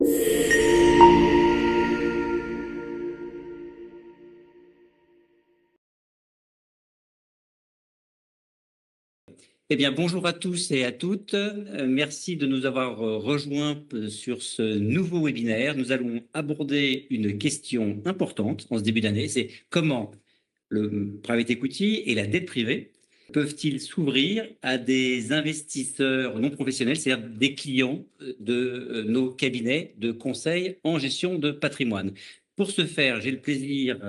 Eh bien, bonjour à tous et à toutes. Merci de nous avoir rejoints sur ce nouveau webinaire. Nous allons aborder une question importante en ce début d'année. C'est comment le private equity et la dette privée peuvent-ils s'ouvrir à des investisseurs non professionnels, c'est-à-dire des clients de nos cabinets de conseil en gestion de patrimoine. Pour ce faire, j'ai le plaisir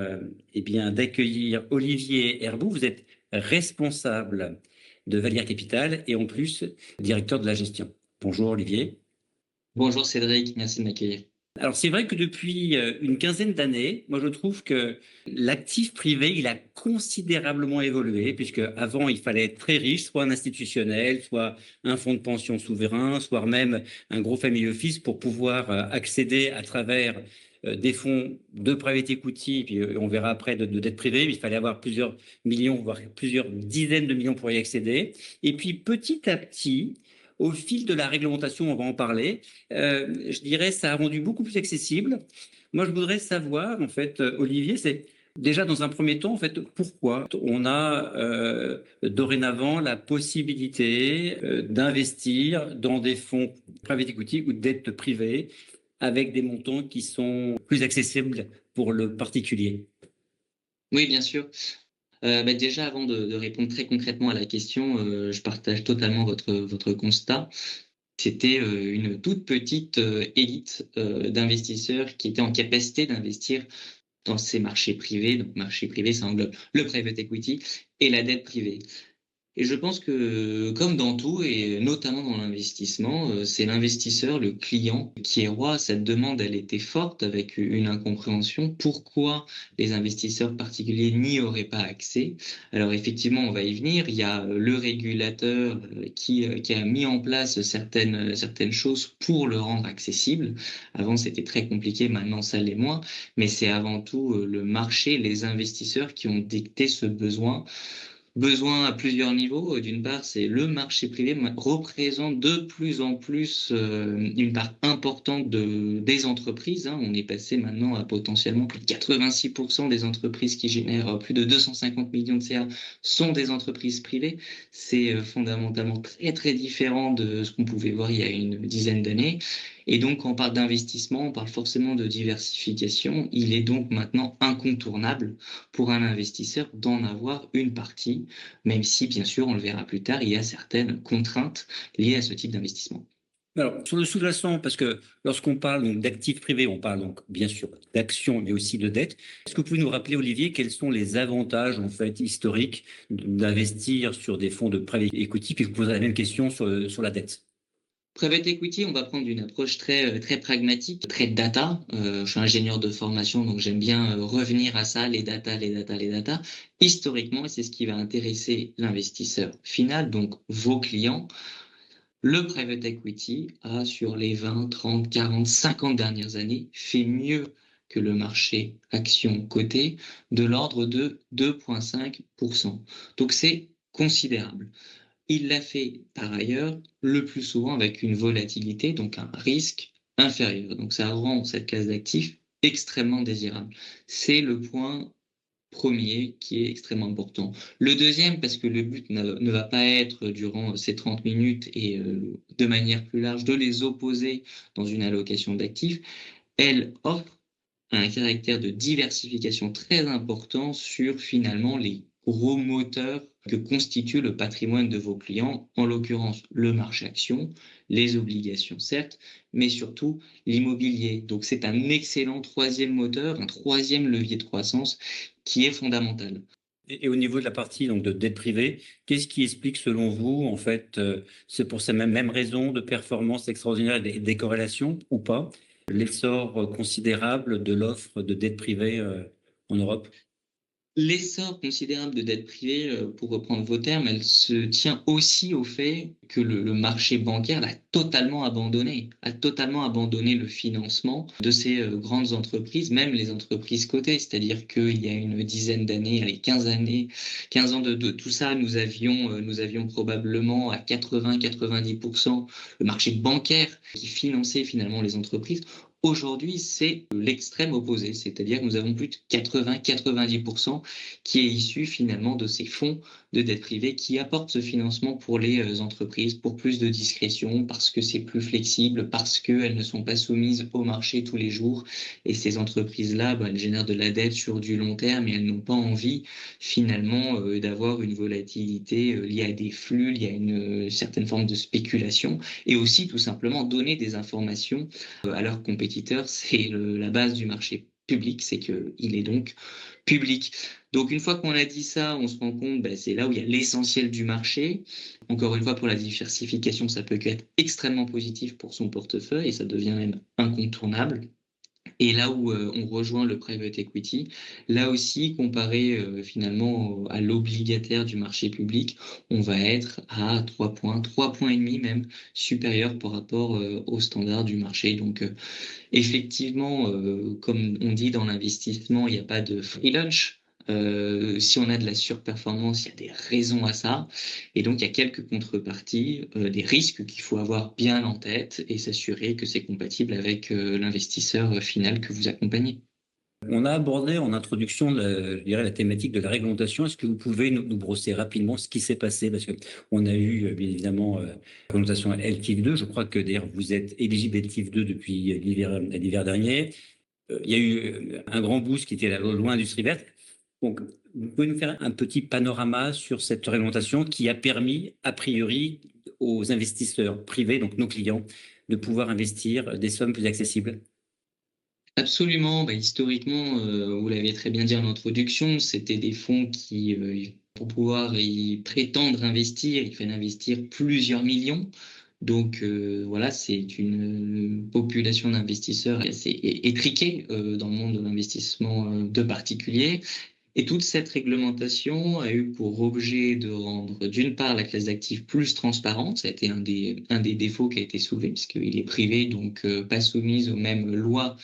d'accueillir Olivier Herboux. Vous êtes responsable de Valière Capital et en plus directeur de la gestion. Bonjour Olivier. Bonjour Cédric, merci de m'accueillir. Alors c'est vrai que depuis une quinzaine d'années, moi je trouve que l'actif privé, il a considérablement évolué, puisque avant il fallait être très riche, soit un institutionnel, soit un fonds de pension souverain, soit même un gros family office pour pouvoir accéder à travers des fonds de private equity, puis on verra après de dette privée, il fallait avoir plusieurs millions, voire plusieurs dizaines de millions pour y accéder. Et puis petit à petit, au fil de la réglementation, on va en parler, je dirais, ça a rendu beaucoup plus accessible. Moi, je voudrais savoir, en fait, Olivier, c'est déjà dans un premier temps, en fait, pourquoi on a dorénavant la possibilité d'investir dans des fonds private equity ou de dette privée avec des montants qui sont plus accessibles pour le particulier. Oui, bien sûr. Déjà, avant de répondre très concrètement à la question, je partage totalement votre constat. C'était une toute petite élite d'investisseurs qui étaient en capacité d'investir dans ces marchés privés. Donc, marché privé, ça englobe le private equity et la dette privée. Et je pense que, comme dans tout, et notamment dans l'investissement, c'est l'investisseur, le client, qui est roi. Cette demande, elle était forte, avec une incompréhension. Pourquoi les investisseurs particuliers n'y auraient pas accès? Alors effectivement, on va y venir. Il y a le régulateur qui a mis en place certaines choses pour le rendre accessible. Avant, c'était très compliqué, maintenant ça l'est moins. Mais c'est avant tout le marché, les investisseurs qui ont dicté ce besoin. Besoin à plusieurs niveaux. D'une part, c'est le marché privé représente de plus en plus une part importante des entreprises. On est passé maintenant à potentiellement plus de 86% des entreprises qui génèrent plus de 250 millions de CA sont des entreprises privées. C'est fondamentalement très très différent de ce qu'on pouvait voir il y a une dizaine d'années. Et donc, quand on parle d'investissement, on parle forcément de diversification. Il est donc maintenant incontournable pour un investisseur d'en avoir une partie, même si, bien sûr, on le verra plus tard, il y a certaines contraintes liées à ce type d'investissement. Alors, sur le sous-jacent, parce que lorsqu'on parle donc d'actifs privés, on parle donc bien sûr d'actions, mais aussi de dettes. Est-ce que vous pouvez nous rappeler, Olivier, quels sont les avantages en fait historiques d'investir sur des fonds de private equity? Puis je vous poserai la même question sur la dette. Private equity, on va prendre une approche très pragmatique, très data. Je suis ingénieur de formation, donc j'aime bien revenir à ça, les data, les data, les data. Historiquement, et c'est ce qui va intéresser l'investisseur final, donc vos clients. Le private equity a, sur les 20, 30, 40, 50 dernières années, fait mieux que le marché action coté de l'ordre de 2,5%. Donc c'est considérable. Il l'a fait par ailleurs le plus souvent avec une volatilité, donc un risque inférieur. Donc ça rend cette classe d'actifs extrêmement désirable. C'est le point premier qui est extrêmement important. Le deuxième, parce que le but ne va pas être durant ces 30 minutes et de manière plus large de les opposer dans une allocation d'actifs, elle offre un caractère de diversification très important sur finalement les gros moteurs que constitue le patrimoine de vos clients, en l'occurrence le marché action, les obligations certes, mais surtout l'immobilier. Donc c'est un excellent troisième moteur, un troisième levier de croissance qui est fondamental. Et au niveau de la partie donc de dette privée, qu'est-ce qui explique selon vous, en fait, c'est pour ces mêmes raisons de performance extraordinaire et des corrélations ou pas, l'essor considérable de l'offre de dette privée en Europe? L'essor considérable de dette privée, pour reprendre vos termes, elle se tient aussi au fait que le marché bancaire a totalement abandonné le financement de ces, grandes entreprises, même les entreprises cotées. C'est-à-dire qu'il y a une dizaine d'années, allez 15 ans de tout ça, nous avions probablement à 80-90 le marché bancaire qui finançait finalement les entreprises. Aujourd'hui, c'est l'extrême opposé, c'est-à-dire que nous avons plus de 80-90 qui est issu finalement de ces fonds de dette privée qui apportent ce financement pour les entreprises, pour plus de discrétion, parce que c'est plus flexible, parce qu'elles ne sont pas soumises au marché tous les jours. Et ces entreprises-là, elles génèrent de la dette sur du long terme et elles n'ont pas envie finalement d'avoir une volatilité liée à des flux, liée à une certaine forme de spéculation, et aussi tout simplement donner des informations à leurs compétiteurs. C'est la base du marché public, c'est qu'il est donc public. Donc une fois qu'on a dit ça, on se rend compte, c'est là où il y a l'essentiel du marché. Encore une fois, pour la diversification, ça peut être extrêmement positif pour son portefeuille et ça devient même incontournable. Et là où on rejoint le private equity, là aussi, comparé finalement à l'obligataire du marché public, on va être à 3 points et demi même supérieur par rapport au standard du marché. Donc effectivement, comme on dit dans l'investissement, il n'y a pas de free lunch. Si on a de la surperformance, il y a des raisons à ça. Et donc, il y a quelques contreparties, des risques qu'il faut avoir bien en tête et s'assurer que c'est compatible avec l'investisseur final que vous accompagnez. On a abordé en introduction, je dirais, la thématique de la réglementation. Est-ce que vous pouvez nous brosser rapidement ce qui s'est passé? Parce que on a eu, bien évidemment, la réglementation LTIF 2. Je crois que d'ailleurs, vous êtes éligible LTIF 2 depuis l'hiver dernier. Il y a eu un grand boost qui était la loi industrie verte. Donc, vous pouvez nous faire un petit panorama sur cette réglementation qui a permis, a priori, aux investisseurs privés, donc nos clients, de pouvoir investir des sommes plus accessibles? Absolument. Historiquement, vous l'avez très bien dit en introduction, c'était des fonds qui, pour pouvoir y prétendre investir, il fallait investir plusieurs millions. Donc voilà, c'est une population d'investisseurs assez étriquée dans le monde de l'investissement de particuliers. Et toute cette réglementation a eu pour objet de rendre, d'une part, la classe d'actifs plus transparente. Ça a été un des défauts qui a été soulevé, puisqu'il est privé, donc pas soumise aux mêmes lois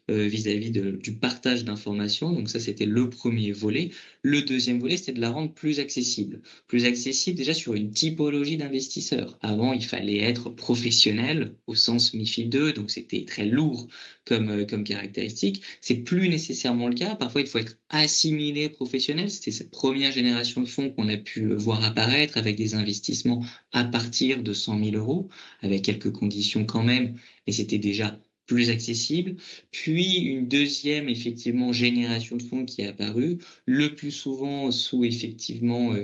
vis-à-vis du partage d'informations. Donc ça, c'était le premier volet. Le deuxième volet, c'était de la rendre plus accessible. Plus accessible déjà sur une typologie d'investisseurs. Avant, il fallait être professionnel au sens MiFID 2, donc c'était très lourd comme caractéristique. C'est plus nécessairement le cas. Parfois, il faut être assimilé professionnel. C'était cette première génération de fonds qu'on a pu voir apparaître avec des investissements à partir de 100 000 euros, avec quelques conditions quand même, mais c'était déjà plus accessible. Puis une deuxième, effectivement, génération de fonds qui est apparue, le plus souvent sous, effectivement,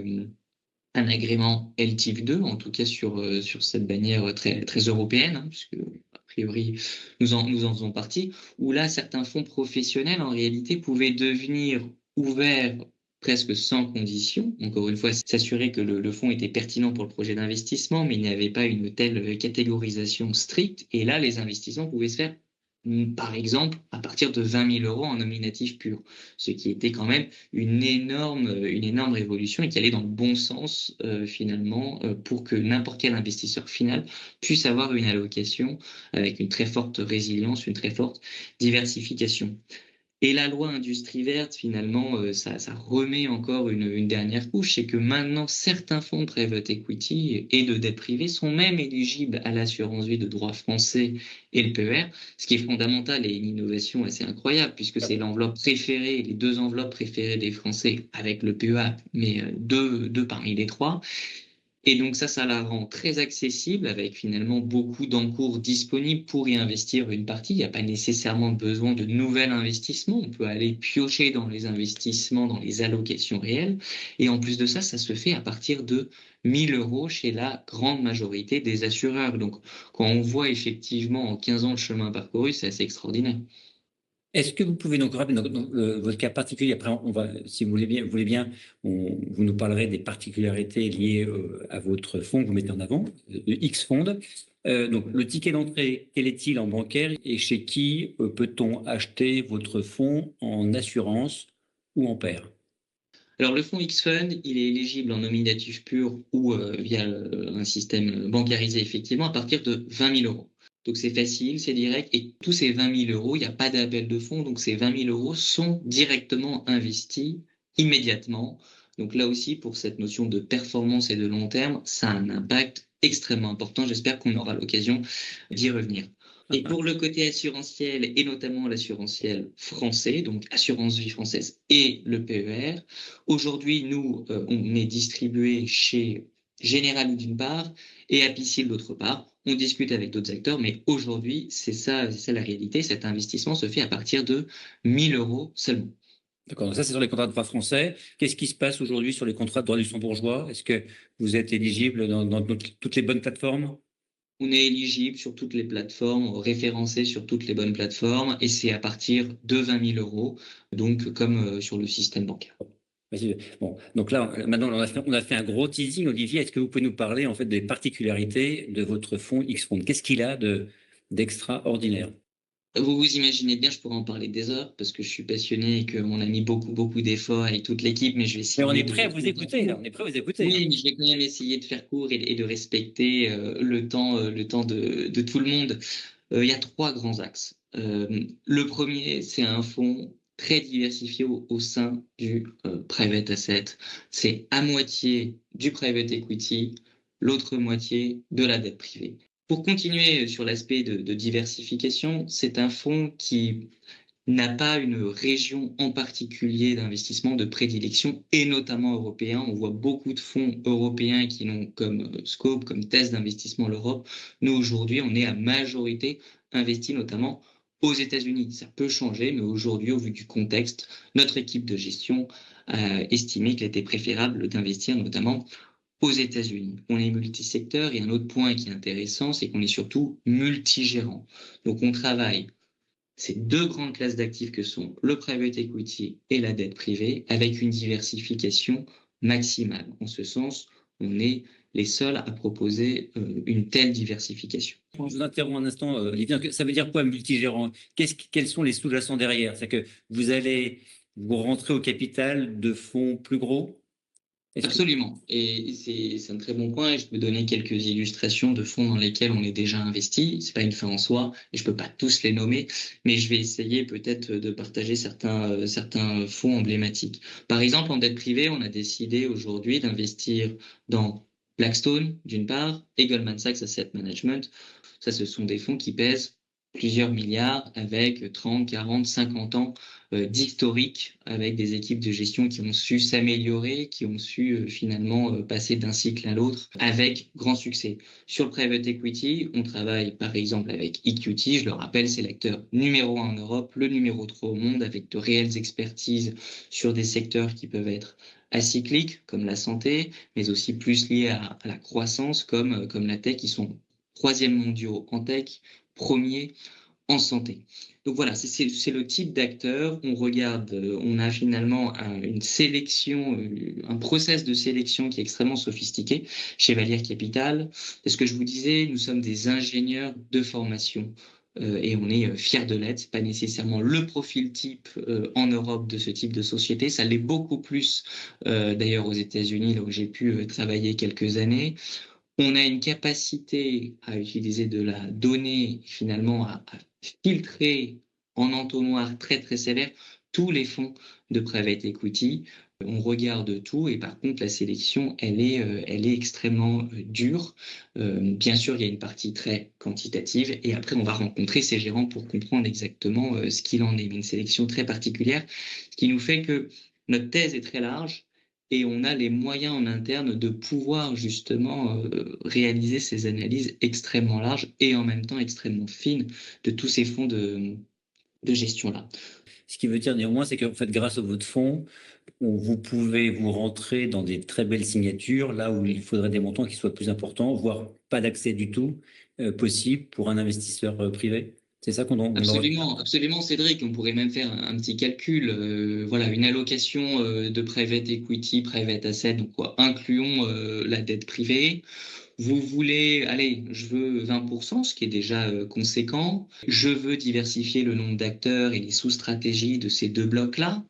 un agrément LTIF 2, en tout cas sur cette bannière très, très européenne, hein, puisque, a priori, nous en faisons partie, où là, certains fonds professionnels, en réalité, pouvaient devenir ouverts presque sans condition. Encore une fois, s'assurer que le fonds était pertinent pour le projet d'investissement, mais il n'y avait pas une telle catégorisation stricte. Et là, les investissements pouvaient se faire par exemple, à partir de 20 000 euros en nominatif pur, ce qui était quand même une énorme révolution et qui allait dans le bon sens finalement pour que n'importe quel investisseur final puisse avoir une allocation avec une très forte résilience, une très forte diversification. Et la loi industrie verte, finalement, ça remet encore une dernière couche, c'est que maintenant, certains fonds de private equity et de dette privée sont même éligibles à l'assurance vie de droit français et le PER, ce qui est fondamental et une innovation assez incroyable, puisque c'est l'enveloppe préférée, les deux enveloppes préférées des Français avec le PEA, mais deux parmi les trois. Et donc ça la rend très accessible avec finalement beaucoup d'encours disponibles pour y investir une partie. Il n'y a pas nécessairement besoin de nouvel investissement. On peut aller piocher dans les investissements, dans les allocations réelles. Et en plus de ça se fait à partir de 1 000 euros chez la grande majorité des assureurs. Donc quand on voit effectivement en 15 ans le chemin parcouru, c'est assez extraordinaire. Est-ce que vous pouvez donc rappeler votre cas particulier? Après, on va, si vous voulez bien, vous nous parlerez des particularités liées à votre fonds que vous mettez en avant, le X-Fond. Donc, le ticket d'entrée, quel est-il en bancaire et chez qui peut-on acheter votre fonds en assurance ou en pair? Alors, le fonds X-Fund, il est éligible en nominatif pur ou via un système bancarisé, effectivement, à partir de 20 000 euros. Donc, c'est facile, c'est direct. Et tous ces 20 000 euros, il n'y a pas d'appel de fonds. Donc, ces 20 000 euros sont directement investis immédiatement. Donc, là aussi, pour cette notion de performance et de long terme, ça a un impact extrêmement important. J'espère qu'on aura l'occasion d'y revenir. Et pour le côté assurantiel, et notamment l'assurantiel français, donc assurance vie française et le PER, aujourd'hui, nous, on est distribué chez Generali d'une part et Apicil d'autre part. On discute avec d'autres acteurs, mais aujourd'hui, c'est ça la réalité. Cet investissement se fait à partir de 1 000 euros seulement. D'accord, donc ça c'est sur les contrats de droit français. Qu'est-ce qui se passe aujourd'hui sur les contrats de droit luxembourgeois? Est-ce que vous êtes éligible dans toutes les bonnes plateformes? On est éligible sur toutes les plateformes, référencé sur toutes les bonnes plateformes, et c'est à partir de 20 000 euros, donc comme sur le système bancaire. Vas-y. Bon, donc là, maintenant, on a fait un gros teasing. Olivier, est-ce que vous pouvez nous parler en fait des particularités de votre fonds X-Fond? Qu'est-ce qu'il a d'extraordinaire? Vous vous imaginez bien, je pourrais en parler des heures, parce que je suis passionné et qu'on a mis beaucoup, beaucoup d'efforts avec toute l'équipe, mais je vais Mais on essayer est de prêt à vous écouter, là. faire On est prêt à vous écouter, hein. Oui, mais je vais quand même essayer de faire court et de respecter le temps de tout le monde. Il y a trois grands axes. Le premier, c'est un fonds très diversifié au sein du private asset. C'est à moitié du private equity, l'autre moitié de la dette privée. Pour continuer sur l'aspect de diversification, c'est un fonds qui n'a pas une région en particulier d'investissement de prédilection, et notamment européen. On voit beaucoup de fonds européens qui n'ont comme scope, comme thèse d'investissement l'Europe. Nous, aujourd'hui, on est à majorité investi notamment aux États-Unis. Ça peut changer, mais aujourd'hui, au vu du contexte, notre équipe de gestion a estimé qu'il était préférable d'investir notamment aux États-Unis. On est multisecteur, et un autre point qui est intéressant, c'est qu'on est surtout multigérant. Donc, on travaille ces deux grandes classes d'actifs que sont le private equity et la dette privée, avec une diversification maximale. En ce sens, on est les seuls à proposer une telle diversification. Je vous interromps un instant, Olivier. Ça veut dire quoi, multigérant? Quels sont les sous-jacents derrière? C'est que vous rentrez au capital de fonds plus gros? Est-ce que Absolument. Et c'est un très bon point. Et je peux donner quelques illustrations de fonds dans lesquels on est déjà investi. C'est pas une fin en soi, et je peux pas tous les nommer, mais je vais essayer peut-être de partager certains fonds emblématiques. Par exemple, en dette privée, on a décidé aujourd'hui d'investir dans Blackstone, d'une part, et Goldman Sachs Asset Management. Ça, ce sont des fonds qui pèsent plusieurs milliards avec 30, 40, 50 ans d'historique, avec des équipes de gestion qui ont su s'améliorer, qui ont su finalement passer d'un cycle à l'autre avec grand succès. Sur le private equity, on travaille par exemple avec EQT, je le rappelle, c'est l'acteur numéro 1 en Europe, le numéro 3 au monde, avec de réelles expertises sur des secteurs qui peuvent être acycliques, comme la santé, mais aussi plus liés à la croissance, comme la tech, qui sont troisième mondiaux en tech, premier en santé. Donc voilà, c'est le type d'acteur. On regarde, on a finalement une sélection, un process de sélection qui est extrêmement sophistiqué chez Valière Capital. C'est ce que je vous disais, nous sommes des ingénieurs de formation. Et on est fiers de l'être. C'est pas nécessairement le profil type en Europe de ce type de société. Ça l'est beaucoup plus d'ailleurs aux États-Unis, là où j'ai pu travailler quelques années. On a une capacité à utiliser de la donnée, finalement à filtrer en entonnoir très très sévère tous les fonds de private equity. On regarde tout, et par contre la sélection, elle est extrêmement dure. Bien sûr, il y a une partie très quantitative, et après on va rencontrer ces gérants pour comprendre exactement ce qu'il en est. Mais une sélection très particulière, ce qui nous fait que notre thèse est très large, et on a les moyens en interne de pouvoir justement réaliser ces analyses extrêmement larges et en même temps extrêmement fines de tous ces fonds de gestion-là. Ce qui veut dire néanmoins, c'est qu'en fait, grâce à votre fonds, vous pouvez vous rentrer dans des très belles signatures, là où il faudrait des montants qui soient plus importants, voire pas d'accès du tout possible pour un investisseur privé. C'est ça qu'on doit retenir. Absolument, absolument, Cédric. On pourrait même faire un petit calcul. Voilà, une allocation de private equity, private asset, donc quoi, incluons la dette privée. Vous voulez, allez, je veux 20%, ce qui est déjà conséquent. Je veux diversifier le nombre d'acteurs et les sous-stratégies de ces deux blocs-là.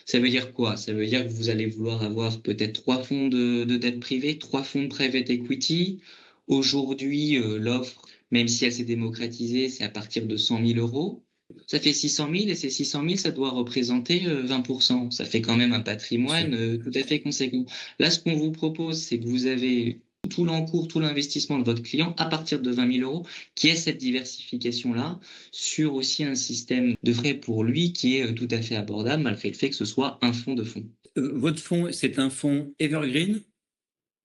Ça veut dire quoi? Ça veut dire que vous allez vouloir avoir peut-être 3 fonds de dette privée, 3 fonds de private equity. Aujourd'hui, l'offre, même si elle s'est démocratisée, c'est à partir de 100 000 euros. Ça fait 600 000 et ces 600 000, ça doit représenter 20%. Ça fait quand même un Bien sûr. patrimoine tout à fait conséquent. Là, ce qu'on vous propose, c'est que vous avez tout l'encours, tout l'investissement de votre client à partir de 20 000 euros, qui est cette diversification-là, sur aussi un système de frais pour lui qui est tout à fait abordable, malgré le fait que ce soit un fonds de fonds. Votre fonds, c'est un fonds evergreen?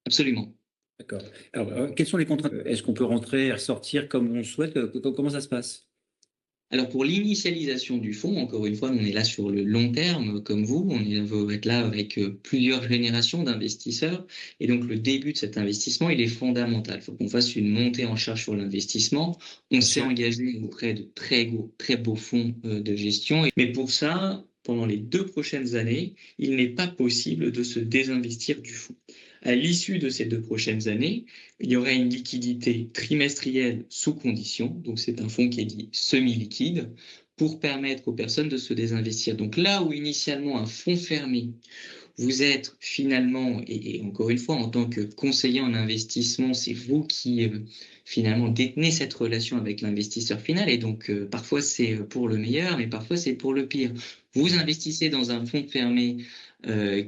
Absolument. D'accord. Alors, quelles sont les contraintes? Est-ce qu'on peut rentrer et ressortir comme on le souhaite? Comment ça se passe? Alors pour l'initialisation du fonds, encore une fois, on est là sur le long terme, comme vous, va être là avec plusieurs générations d'investisseurs. Et donc le début de cet investissement, il est fondamental. Il faut qu'on fasse une montée en charge sur l'investissement. On Bien s'est sûr. engagé auprès de très beaux fonds de gestion. Mais pour ça, pendant les 2 prochaines années, il n'est pas possible de se désinvestir du fonds. À l'issue de ces 2 prochaines années, il y aurait une liquidité trimestrielle sous condition, donc c'est un fonds qui est dit semi-liquide, pour permettre aux personnes de se désinvestir. Donc là où initialement un fonds fermé, vous êtes finalement, et encore une fois, en tant que conseiller en investissement, c'est vous qui finalement détenez cette relation avec l'investisseur final, et donc parfois c'est pour le meilleur, mais parfois c'est pour le pire. Vous investissez dans un fonds fermé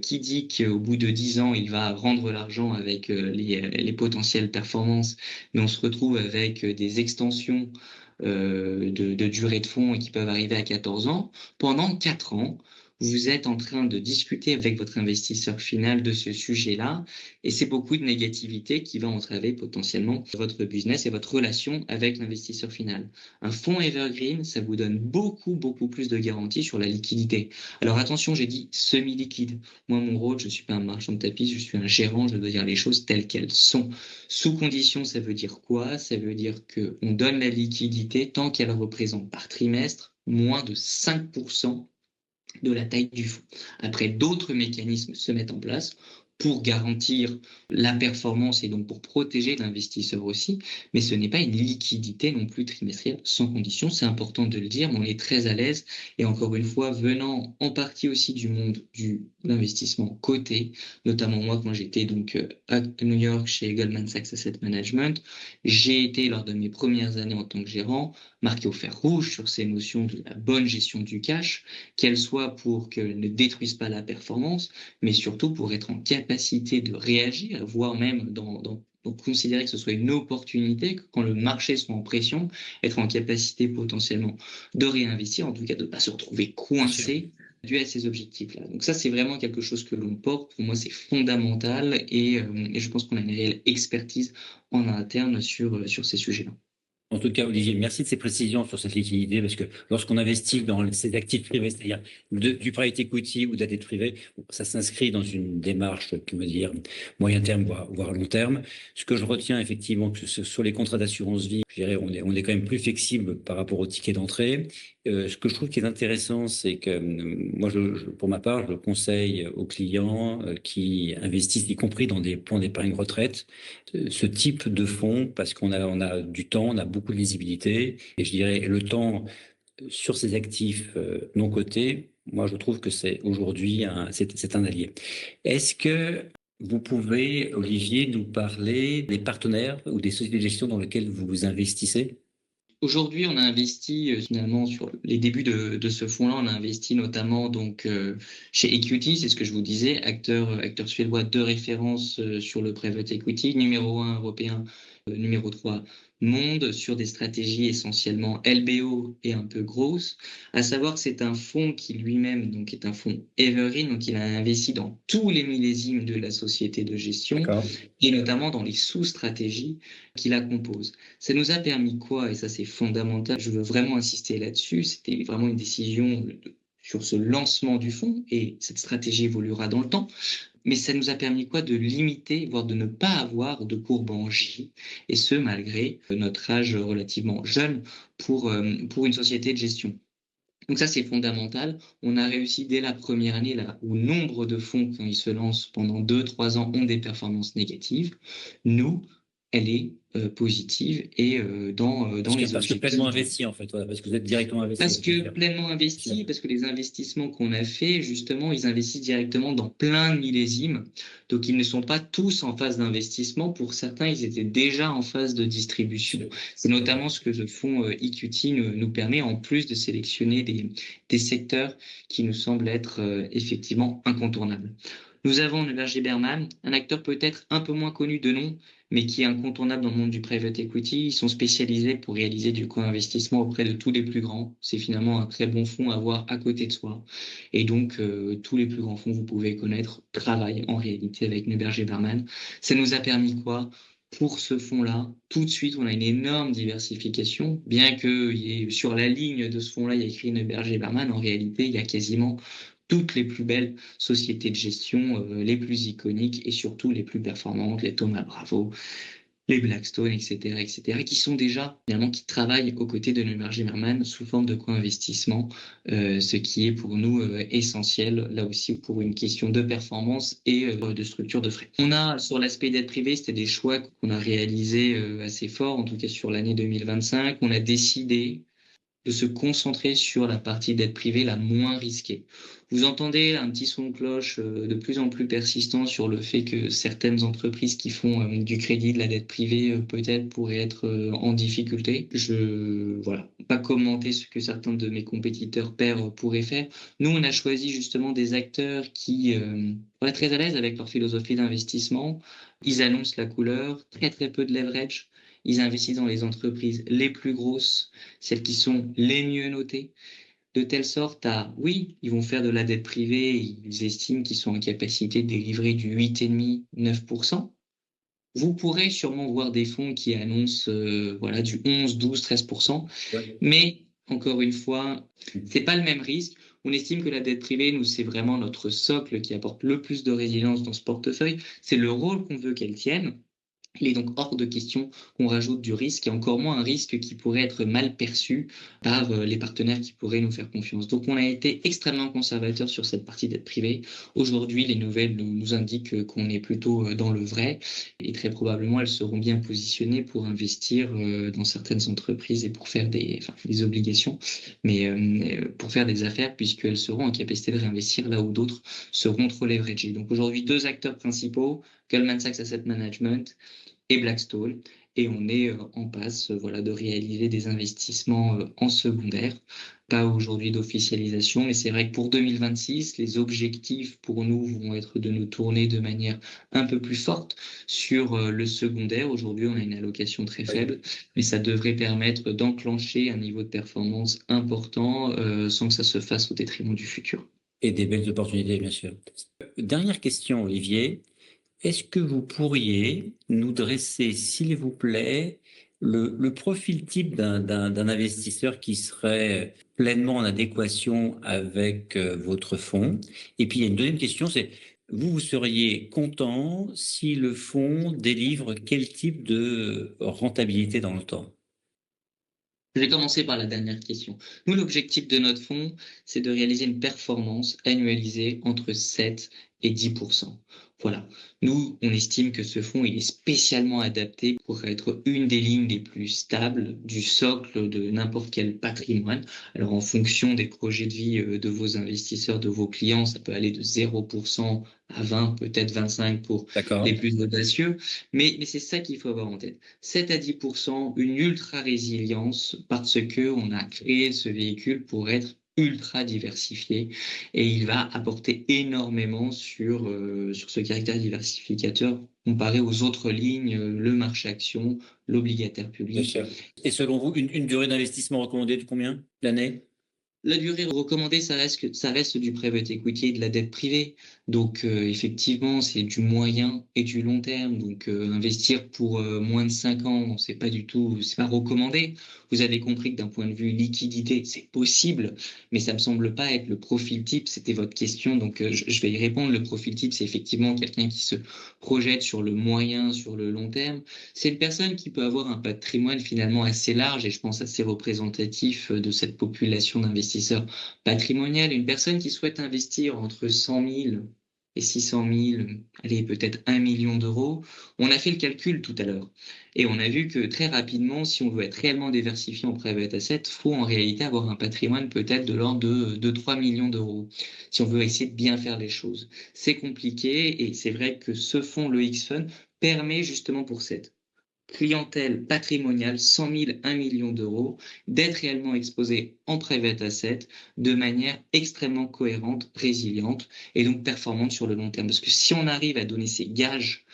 qui dit qu'au bout de 10 ans, il va rendre l'argent avec les potentielles performances, mais on se retrouve avec des extensions de durée de fonds qui peuvent arriver à 14 ans. Pendant 4 ans, vous êtes en train de discuter avec votre investisseur final de ce sujet-là, et c'est beaucoup de négativité qui va entraver potentiellement votre business et votre relation avec l'investisseur final. Un fonds evergreen, ça vous donne beaucoup plus de garanties sur la liquidité. Alors attention, j'ai dit semi-liquide. Moi, mon rôle, je ne suis pas un marchand de tapis, je suis un gérant, je dois dire les choses telles qu'elles sont. Sous condition, ça veut dire quoi? Ça veut dire qu'on donne la liquidité tant qu'elle représente par trimestre moins de 5% de la taille du fonds. Après, d'autres mécanismes se mettent en place pour garantir la performance et donc pour protéger l'investisseur aussi, mais ce n'est pas une liquidité non plus trimestrielle sans condition, c'est important de le dire, mais on est très à l'aise, et encore une fois, venant en partie aussi du monde de l'investissement coté, notamment moi quand j'étais donc à New York chez Goldman Sachs Asset Management, j'ai été lors de mes premières années en tant que gérant marqué au fer rouge sur ces notions de la bonne gestion du cash, qu'elle soit pour qu'elle ne détruise pas la performance, mais surtout pour être en capacité de réagir, voire même donc considérer que ce soit une opportunité, que quand le marché soit en pression, être en capacité potentiellement de réinvestir, en tout cas de ne pas se retrouver Bien sûr. coincé dû à ces objectifs-là. Donc ça, c'est vraiment quelque chose que l'on porte. Pour moi, c'est fondamental, et je pense qu'on a une réelle expertise en interne sur ces sujets-là. En tout cas, Olivier, merci de ces précisions sur cette liquidité, parce que lorsqu'on investit dans ces actifs privés, c'est-à-dire du private equity ou de la dette privée, ça s'inscrit dans une démarche, qui veut dire moyen terme, voire long terme. Ce que je retiens effectivement, que sur les contrats d'assurance vie, je dirais, on est quand même plus flexible par rapport au ticket d'entrée. Ce que je trouve qui est intéressant, c'est que moi, pour ma part, je conseille aux clients qui investissent, y compris dans des plans d'épargne retraite, ce type de fonds, parce qu'on a du temps, on a beaucoup de visibilité, et je dirais le temps sur ces actifs non cotés. Moi, je trouve que c'est aujourd'hui c'est un allié. Est-ce que vous pouvez, Olivier, nous parler des partenaires ou des sociétés de gestion dans lesquelles vous investissez? Aujourd'hui, on a investi finalement sur les débuts de ce fonds-là, on a investi notamment donc chez Equity, c'est ce que je vous disais, acteur suédois de référence sur le private equity, numéro 1 européen, numéro 3 monde, sur des stratégies essentiellement LBO et un peu grosses. À savoir que c'est un fonds qui lui-même donc est un fonds evergreen, donc il a investi dans tous les millésimes de la société de gestion D'accord. et notamment dans les sous-stratégies qui la composent. Ça nous a permis quoi? Et ça, c'est fondamental. Je veux vraiment insister là-dessus. C'était vraiment une décision sur ce lancement du fonds, et cette stratégie évoluera dans le temps. Mais ça nous a permis quoi? De limiter, voire de ne pas avoir de courbe en J, et ce, malgré notre âge relativement jeune pour une société de gestion. Donc ça, c'est fondamental. On a réussi dès la première année, là où nombre de fonds, quand ils se lancent pendant 2, 3 ans, ont des performances négatives. Nous, elle est positive et dans les Parce que pleinement objectifs. investi, en fait, voilà, parce que vous êtes directement investi. Parce Ok, que pleinement investi, parce que les investissements qu'on a faits, justement, ils investissent directement dans plein de millésimes. Donc, ils ne sont pas tous en phase d'investissement. Pour certains, ils étaient déjà en phase de distribution. C'est notamment ce que le fonds EQT nous permet, en plus de sélectionner des secteurs qui nous semblent être effectivement incontournables. Nous avons Neuberger Berman, un acteur peut-être un peu moins connu de nom, mais qui est incontournable dans le monde du private equity. Ils sont spécialisés pour réaliser du co-investissement auprès de tous les plus grands. C'est finalement un très bon fonds à avoir à côté de soi. Et donc, tous les plus grands fonds, vous pouvez connaître, travaillent en réalité avec Neuberger Berman. Ça nous a permis quoi? Pour ce fonds-là, tout de suite, on a une énorme diversification. Bien que sur la ligne de ce fonds-là, il y a écrit Neuberger Berman, en réalité, il y a quasiment toutes les plus belles sociétés de gestion, les plus iconiques et surtout les plus performantes, les Thomas Bravo, les Blackstone, etc., qui sont déjà, finalement, qui travaillent aux côtés de Neuberger Berman sous forme de co-investissement, ce qui est pour nous essentiel, là aussi, pour une question de performance et de structure de frais. On a, sur l'aspect dette privée, c'était des choix qu'on a réalisés assez forts, en tout cas sur l'année 2025. On a décidé de se concentrer sur la partie dette privée la moins risquée. Vous entendez un petit son de cloche de plus en plus persistant sur le fait que certaines entreprises qui font du crédit, de la dette privée, peut-être pourraient être en difficulté. Voilà, pas commenter ce que certains de mes compétiteurs pairs pourraient faire. Nous, on a choisi justement des acteurs qui sont très à l'aise avec leur philosophie d'investissement. Ils annoncent la couleur, très très peu de leverage. Ils investissent dans les entreprises les plus grosses, celles qui sont les mieux notées, de telle sorte à, oui, ils vont faire de la dette privée, ils estiment qu'ils sont en capacité de délivrer du 8,5-9%. Vous pourrez sûrement voir des fonds qui annoncent voilà, du 11, 12, 13%, ouais. mais encore une fois, c'est pas le même risque. On estime que la dette privée, nous, c'est vraiment notre socle qui apporte le plus de résilience dans ce portefeuille. C'est le rôle qu'on veut qu'elle tienne. Il est donc hors de question qu'on rajoute du risque et encore moins un risque qui pourrait être mal perçu par les partenaires qui pourraient nous faire confiance. Donc on a été extrêmement conservateur sur cette partie dette privée. Aujourd'hui, les nouvelles nous indiquent qu'on est plutôt dans le vrai et très probablement elles seront bien positionnées pour investir dans certaines entreprises et pour faire des obligations, mais pour faire des affaires puisqu'elles seront en capacité de réinvestir là où d'autres seront trop leveragées. Donc aujourd'hui, deux acteurs principaux, Goldman Sachs Asset Management et Blackstone. Et on est en passe voilà, de réaliser des investissements en secondaire. Pas aujourd'hui d'officialisation, mais c'est vrai que pour 2026, les objectifs pour nous vont être de nous tourner de manière un peu plus forte sur le secondaire. Aujourd'hui, on a une allocation très faible, mais ça devrait permettre d'enclencher un niveau de performance important sans que ça se fasse au détriment du futur. Et des belles opportunités, bien sûr. Dernière question, Olivier. Est-ce que vous pourriez nous dresser, s'il vous plaît, le profil type d'un investisseur qui serait pleinement en adéquation avec votre fonds? Et puis, il y a une deuxième question, c'est vous seriez content si le fonds délivre quel type de rentabilité dans le temps? Je vais commencer par la dernière question. Nous, l'objectif de notre fonds, c'est de réaliser une performance annualisée entre 7 et 10%. Voilà. Nous, on estime que ce fonds, il est spécialement adapté pour être une des lignes les plus stables du socle de n'importe quel patrimoine. Alors, en fonction des projets de vie de vos investisseurs, de vos clients, ça peut aller de 0% à 20, peut-être 25 pour les D'accord. plus audacieux. Mais c'est ça qu'il faut avoir en tête. 7 à 10%, une ultra résilience parce que on a créé ce véhicule pour être ultra diversifié et il va apporter énormément sur ce caractère diversificateur comparé aux autres lignes, le marché action, l'obligataire Bien public. sûr. Et selon vous, une durée d'investissement recommandée de combien l'année? La durée recommandée, ça reste du private equity et de la dette privée. Donc, effectivement, c'est du moyen et du long terme. Donc, investir pour moins de 5 ans, c'est pas recommandé. Vous avez compris que d'un point de vue liquidité, c'est possible, mais ça me semble pas être le profil type. C'était votre question, donc je vais y répondre. Le profil type, c'est effectivement quelqu'un qui se projette sur le moyen, sur le long terme. C'est une personne qui peut avoir un patrimoine finalement assez large et je pense assez représentatif de cette population d'investisseurs patrimoniaux. Une personne qui souhaite investir entre 100 000 et 600 000, allez, peut-être 1 million d'euros. On a fait le calcul tout à l'heure et on a vu que très rapidement, si on veut être réellement diversifié en private asset, il faut en réalité avoir un patrimoine peut-être de l'ordre de 3 millions d'euros si on veut essayer de bien faire les choses. C'est compliqué et c'est vrai que ce fonds, le X-Fund, permet justement pour cette clientèle patrimoniale, 100 000, 1 million d'euros, d'être réellement exposé en private asset de manière extrêmement cohérente, résiliente et donc performante sur le long terme. Parce que si on arrive à donner ces gages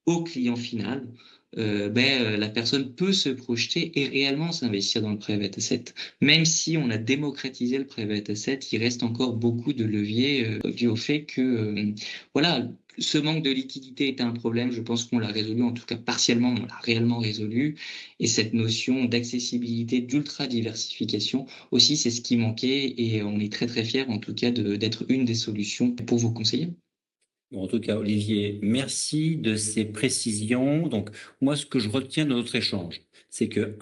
au client final, la personne peut se projeter et réellement s'investir dans le private asset. Même si on a démocratisé le private asset, il reste encore beaucoup de leviers dû au fait que voilà, ce manque de liquidité était un problème. Je pense qu'on l'a résolu, en tout cas partiellement, on l'a réellement résolu. Et cette notion d'accessibilité, d'ultra diversification aussi, c'est ce qui manquait et on est très très fiers en tout cas d'être une des solutions pour vous conseiller. Bon, en tout cas, Olivier, merci de ces précisions. Donc, moi, ce que je retiens de notre échange, c'est que,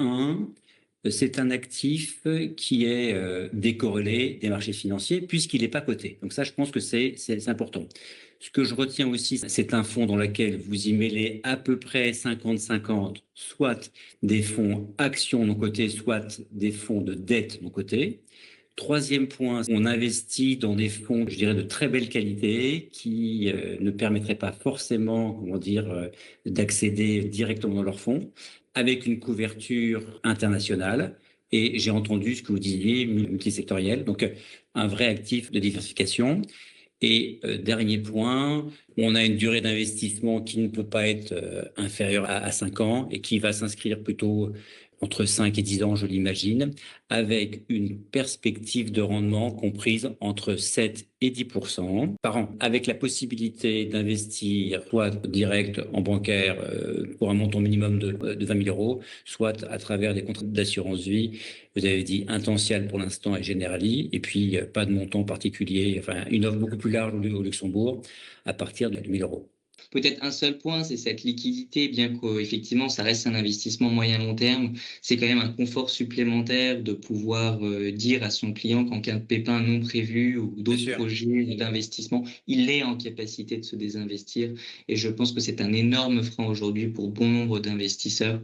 c'est un actif qui est décorrélé des marchés financiers puisqu'il n'est pas coté. Donc ça, je pense que c'est important. Ce que je retiens aussi, c'est un fonds dans lequel vous y mêlez à peu près 50-50, soit des fonds actions non cotés, soit des fonds de dette non cotés. Troisième point, on investit dans des fonds, je dirais, de très belle qualité qui ne permettraient pas forcément, comment dire, d'accéder directement dans leurs fonds, avec une couverture internationale. Et j'ai entendu ce que vous disiez, multisectoriel, donc un vrai actif de diversification. Et dernier point, on a une durée d'investissement qui ne peut pas être inférieure à 5 ans et qui va s'inscrire plutôt entre 5 et 10 ans, je l'imagine, avec une perspective de rendement comprise entre 7 et 10% par an, avec la possibilité d'investir soit direct en bancaire pour un montant minimum de 20 000 euros, soit à travers des contrats d'assurance vie. Vous avez dit Intential pour l'instant et Generali, et puis pas de montant particulier, enfin une offre beaucoup plus large au Luxembourg à partir de 1 000 euros. Peut-être un seul point, c'est cette liquidité, bien qu'effectivement, ça reste un investissement moyen-long terme. C'est quand même un confort supplémentaire de pouvoir dire à son client qu'en cas de pépin non prévu ou Bien d'autres sûr. projets d'investissement, il est en capacité de se désinvestir. Et je pense que c'est un énorme frein aujourd'hui pour bon nombre d'investisseurs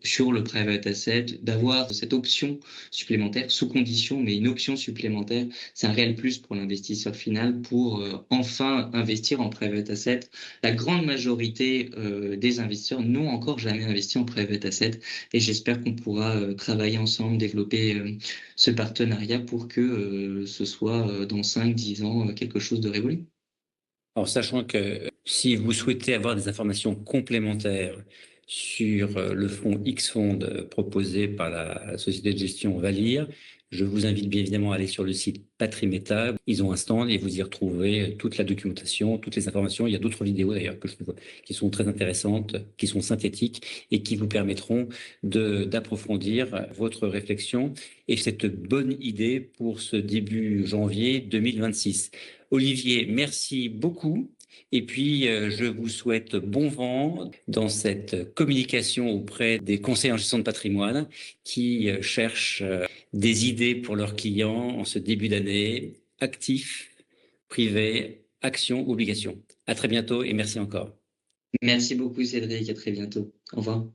sur le private asset, d'avoir cette option supplémentaire, sous condition, mais une option supplémentaire, c'est un réel plus pour l'investisseur final pour enfin investir en private asset. La grande majorité des investisseurs n'ont encore jamais investi en private asset et j'espère qu'on pourra travailler ensemble, développer ce partenariat pour que ce soit dans 5-10 ans quelque chose de révolu. Alors, sachant que si vous souhaitez avoir des informations complémentaires sur le fonds X-Fond proposé par la société de gestion Valir, je vous invite bien évidemment à aller sur le site Patrimeta. Ils ont un stand et vous y retrouvez toute la documentation, toutes les informations. Il y a d'autres vidéos d'ailleurs que je trouve qui sont très intéressantes, qui sont synthétiques et qui vous permettront d'approfondir votre réflexion et cette bonne idée pour ce début janvier 2026. Olivier, merci beaucoup. Et puis, je vous souhaite bon vent dans cette communication auprès des conseillers en gestion de patrimoine qui cherchent des idées pour leurs clients en ce début d'année, actifs, privés, actions, obligations. À très bientôt et merci encore. Merci beaucoup Cédric, à très bientôt. Au revoir.